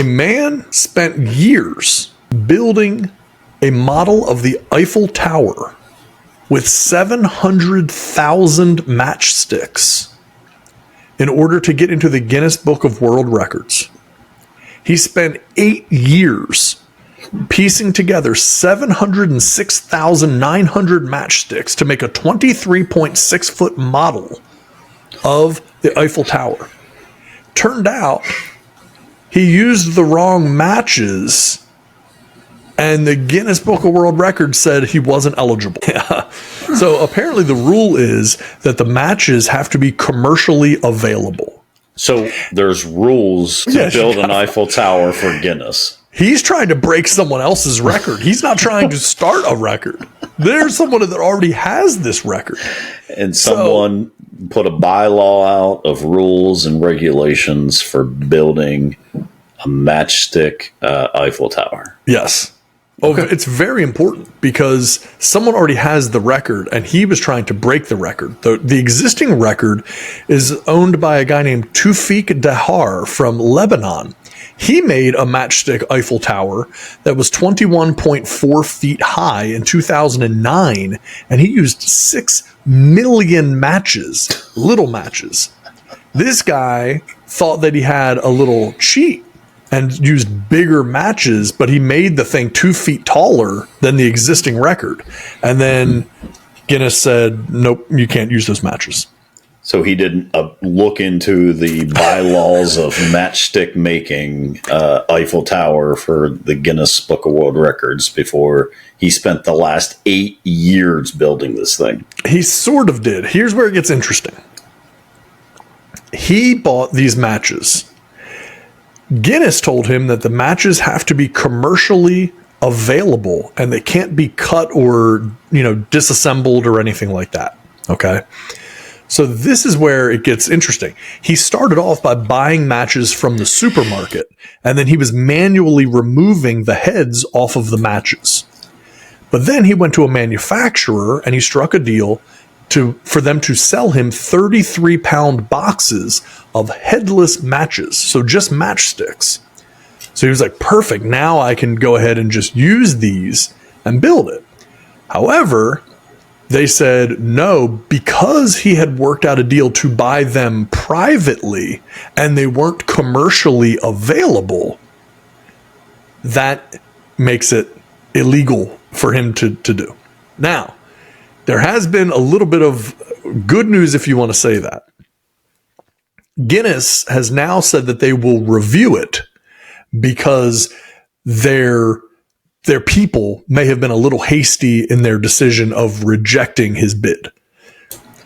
A man spent years building a model of the Eiffel Tower with 700,000 matchsticks in order to get into the Guinness Book of World Records. He spent 8 years piecing together 706,900 matchsticks to make a 23.6-foot model of the Eiffel Tower. Turned out he used the wrong matches, and the Guinness Book of World Records said he wasn't eligible. So apparently the rule is that the matches have to be commercially available. So there's rules to build an Eiffel Tower for Guinness. He's trying to break someone else's record. He's not trying to start a record. There's someone that already has this record. And someone put a bylaw out of rules and regulations for building a matchstick Eiffel Tower. Yes. Okay. It's very important because someone already has the record and he was trying to break the record. The existing record is owned by a guy named Tufik Dahar from Lebanon. He made a matchstick Eiffel Tower that was 21.4 feet high in 2009, and he used 6 million matches, little matches. This guy thought that he had a little cheat and used bigger matches, but he made the thing 2 feet taller than the existing record. And then Guinness said, nope, you can't use those matches. So he didn't look into the bylaws of matchstick making Eiffel Tower for the Guinness Book of World Records before he spent the last 8 years building this thing. He sort of did. Here's where it gets interesting. He bought these matches. Guinness told him that the matches have to be commercially available and they can't be cut or, disassembled or anything like that. Okay. So this is where it gets interesting. He started off by buying matches from the supermarket, and then he was manually removing the heads off of the matches. But then he went to a manufacturer and he struck a deal for them to sell him 33-pound boxes of headless matches. So just matchsticks. So he was like, perfect. Now I can go ahead and just use these and build it. However, they said no, because he had worked out a deal to buy them privately and they weren't commercially available. That makes it illegal for him to do. Now, there has been a little bit of good news, if you want to say that. Guinness has now said that they will review it because their people may have been a little hasty in their decision of rejecting his bid.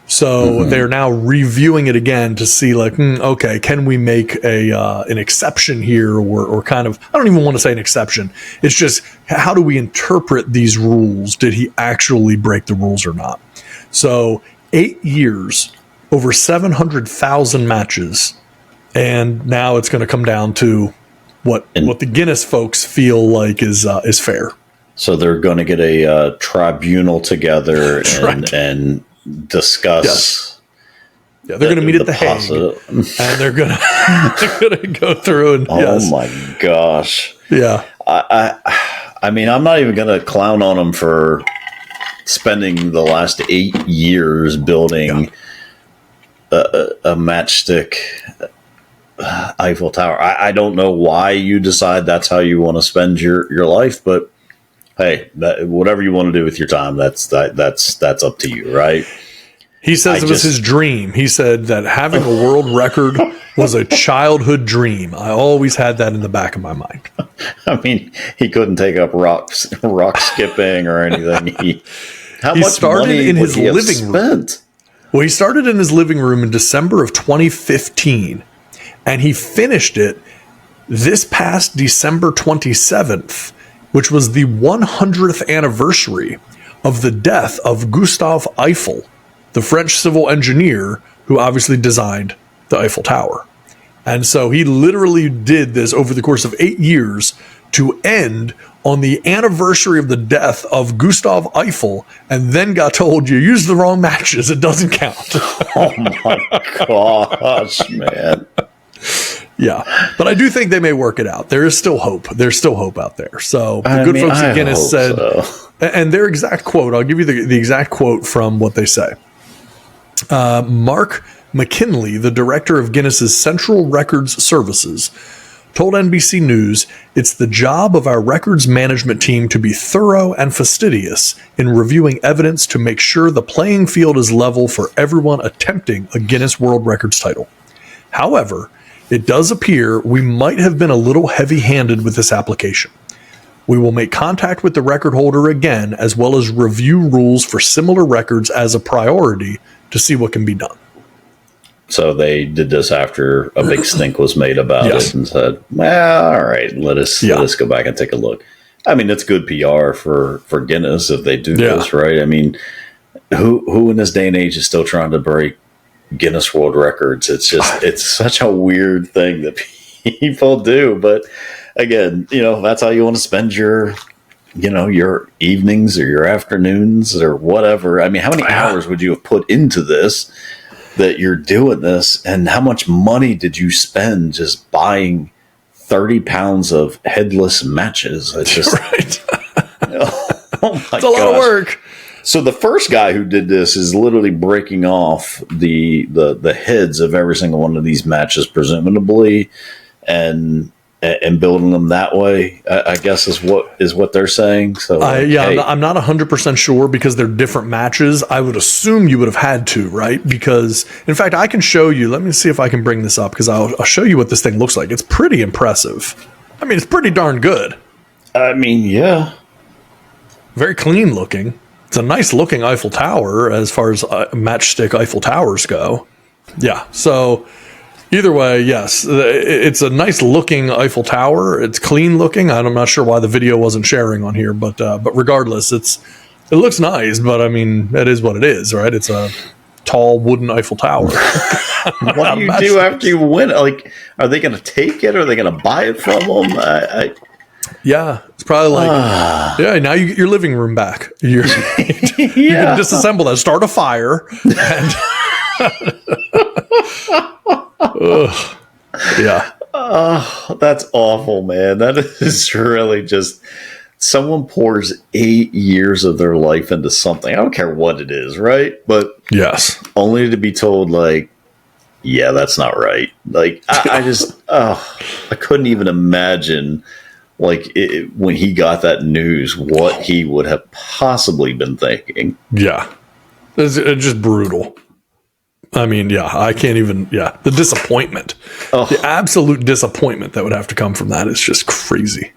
So they're now reviewing it again to see okay, can we make an exception here or kind of, I don't even want to say an exception. It's just, how do we interpret these rules? Did he actually break the rules or not? So 8 years, over 700,000 matches. And now it's going to come down to what the Guinness folks feel like is fair. So they're going to get a tribunal together and discuss. Yes. Yeah, they're going to meet at the Hague, and they're going to go through and. Oh my gosh! Yeah, I mean, I'm not even going to clown on them for spending the last 8 years building a matchstick Eiffel Tower. I don't know why you decide that's how you want to spend your life, but hey, whatever you want to do with your time, that's up to you, right? He says it was his dream. He said that having a world record was a childhood dream. I always had that in the back of my mind. I mean, he couldn't take up rock skipping or anything. He much money in his living room. Well, he started in his living room in December of 2015, and he finished it this past December 27th, which was the 100th anniversary of the death of Gustave Eiffel, the French civil engineer who obviously designed the Eiffel Tower. And so he literally did this over the course of 8 years to end on the anniversary of the death of Gustave Eiffel, and then got told, you used the wrong matches, it doesn't count. Oh my gosh, man. Yeah, but I do think they may work it out. There is still hope. There's still hope out there. So the good folks at Guinness said, and their exact quote, I'll give you the exact quote from what they say. Mark McKinley, the director of Guinness's Central Records Services, told NBC News, "It's the job of our records management team to be thorough and fastidious in reviewing evidence to make sure the playing field is level for everyone attempting a Guinness World Records title. However, it does appear we might have been a little heavy-handed with this application. We will make contact with the record holder again, as well as review rules for similar records as a priority to see what can be done." So they did this after a big stink was made about Yes. it and said, well, all right, let us go back and take a look. I mean, it's good PR for Guinness if they do this, right? I mean, who in this day and age is still trying to break Guinness World Records? It's just, it's such a weird thing that people do. But again, that's how you want to spend your evenings or your afternoons or whatever. I mean, how many hours would you have put into this that you're doing this, and how much money did you spend just buying 30 pounds of headless matches? It's just Right. oh my It's a lot of work. So the first guy who did this is literally breaking off the heads of every single one of these matches, presumably, and building them that way, I guess is what they're saying. So I'm not 100% sure because they're different matches. I would assume you would have had to, right? Because, in fact, I can show you. Let me see if I can bring this up because I'll show you what this thing looks like. It's pretty impressive. I mean, it's pretty darn good. I mean, yeah. Very clean looking. It's a nice looking Eiffel Tower as far as matchstick Eiffel Towers go. Yeah, so either way, yes, it's a nice looking Eiffel Tower. It's clean looking. I'm not sure why the video wasn't sharing on here, but regardless, it looks nice. But I mean, it is what it is, right? It's a tall wooden Eiffel Tower. What do you do after you win? Like, are they going to take it? Or are they going to buy it from them? Yeah, it's probably like, now you get your living room back. You're going to disassemble that, start a fire, and yeah. Oh, that's awful, man. That is really just someone pours 8 years of their life into something. I don't care what it is, right? But yes, only to be told, like, yeah, that's not right. Like, I just, I couldn't even imagine, like, when he got that news, what he would have possibly been thinking. Yeah. It's just brutal. I mean, yeah, I can't even, the disappointment. The absolute disappointment that would have to come from that is just crazy.